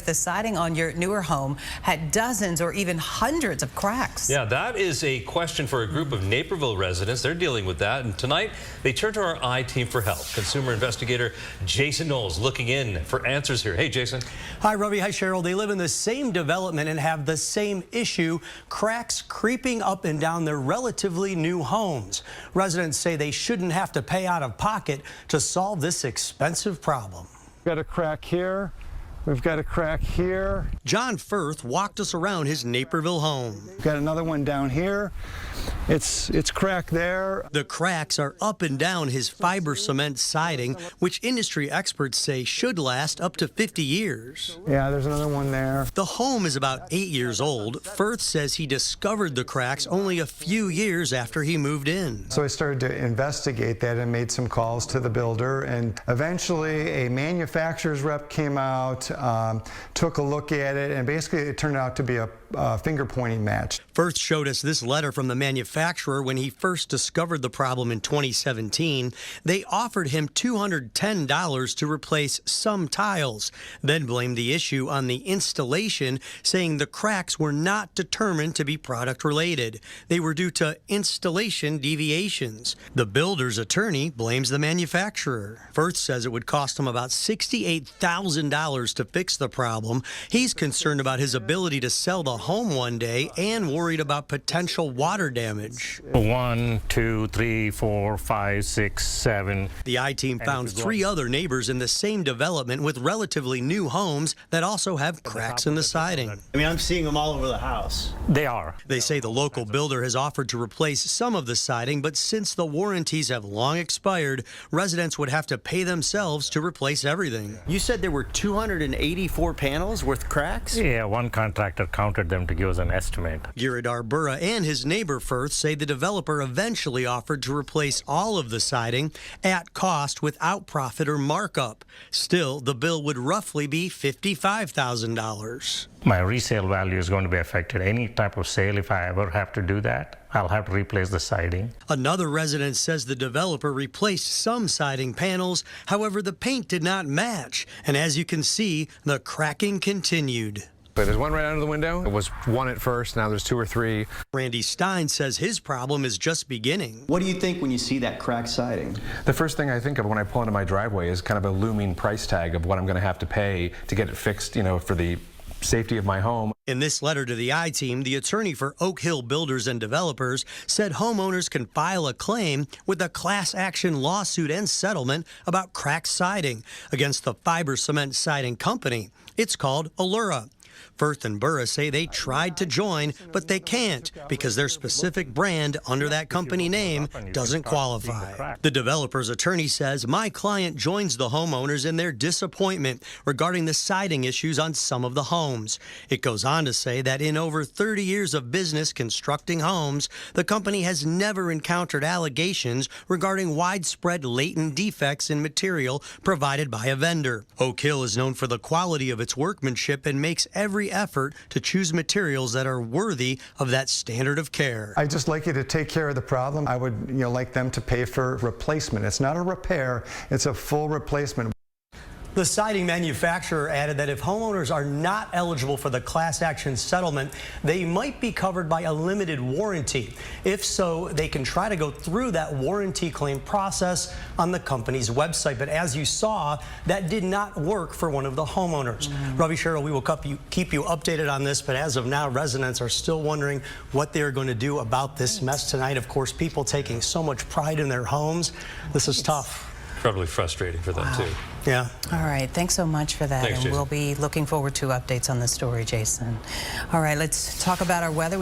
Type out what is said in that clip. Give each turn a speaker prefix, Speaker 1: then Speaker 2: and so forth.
Speaker 1: The siding on your newer home had dozens or even hundreds of cracks.
Speaker 2: Yeah, that is a question for a group of Naperville residents. They're dealing with that, and tonight they turn to our I-Team for help. Consumer investigator Jason Knowles looking in for answers here. Hey, Jason.
Speaker 3: Hi, Robbie. Hi, Cheryl. They live in the same development and have the same issue, cracks creeping up and down their relatively new homes. Residents say they shouldn't have to pay out of pocket to solve this expensive problem.
Speaker 4: Got a crack here. We've got a crack here.
Speaker 3: John Firth walked us around his Naperville home.
Speaker 4: We've got another one down here. It's cracked there.
Speaker 3: The cracks are up and down his fiber cement siding, which industry experts say should last up to 50 years.
Speaker 4: Yeah, there's another one there.
Speaker 3: The home is about 8 years old. Firth says he discovered the cracks only a few years after he moved in.
Speaker 4: So I started to investigate that and made some calls to the builder, and eventually a manufacturer's rep came out, took a look at it, and basically it turned out to be a finger pointing match.
Speaker 3: Firth showed us this letter from the manufacturer when he first discovered the problem in 2017. They offered him $210 to replace some tiles, then blamed the issue on the installation, saying the cracks were not determined to be product related. They were due to installation deviations. The builder's attorney blames the manufacturer. Firth says it would cost him about $68,000 to fix the problem. He's concerned about his ability to sell the home one day and worried about potential water damage.
Speaker 5: 1, 2, 3, 4, 5, 6, 7.
Speaker 3: The I-Team found 3 other neighbors in the same development with relatively new homes that also have cracks in the siding.
Speaker 6: I mean, I'm seeing them all over the house.
Speaker 5: They are.
Speaker 3: They say the local builder has offered to replace some of the siding, but since the warranties have long expired, residents would have to pay themselves to replace everything.
Speaker 6: You said there were 284 panels with cracks?
Speaker 5: Yeah, one contractor counted them to give us an estimate.
Speaker 3: Giridhar Burra and his neighbor Firth say the developer eventually offered to replace all of the siding at cost without profit or markup. Still, the bill would roughly be $55,000.
Speaker 5: My resale value is going to be affected. Any type of sale, if I ever have to do that, I'll have to replace the siding.
Speaker 3: Another resident says the developer replaced some siding panels. However, the paint did not match. And as you can see, the cracking continued.
Speaker 7: There's one right under the window. It was one at first, now there's 2 or 3.
Speaker 3: Randy Stein says his problem is just beginning.
Speaker 6: What do you think when you see that cracked siding?
Speaker 7: The first thing I think of when I pull into my driveway is kind of a looming price tag of what I'm going to have to pay to get it fixed, you know, for the safety of my home.
Speaker 3: In this letter to the I-Team, the attorney for Oak Hill Builders and Developers said homeowners can file a claim with a class action lawsuit and settlement about cracked siding against the fiber cement siding company. It's called Allura. Firth and Burra say they tried to join, but they can't because their specific brand under that company name doesn't qualify. The developer's attorney says, my client joins the homeowners in their disappointment regarding the siding issues on some of the homes. It goes on to say that in over 30 years of business constructing homes, the company has never encountered allegations regarding widespread latent defects in material provided by a vendor. Oak Hill is known for the quality of its workmanship and makes every effort to choose materials that are worthy of that standard of care.
Speaker 4: I'd just like you to take care of the problem. I would, like them to pay for replacement. It's not a repair, it's a full replacement.
Speaker 3: The siding manufacturer added that if homeowners are not eligible for the class action settlement, they might be covered by a limited warranty. If so, they can try to go through that warranty claim process on the company's website. But as you saw, that did not work for one of the homeowners. Robbie, Cheryl, we will keep you updated on this, but as of now, residents are still wondering what they're going to do about this mess tonight. Of course, people taking so much pride in their homes. This is tough.
Speaker 2: Probably frustrating for them, too.
Speaker 3: Yeah.
Speaker 1: All right. Thanks so much for that.
Speaker 2: Thanks,
Speaker 1: and
Speaker 2: Jason.
Speaker 1: we'll be looking forward to updates on the story, Jason. All right. Let's talk about our weather.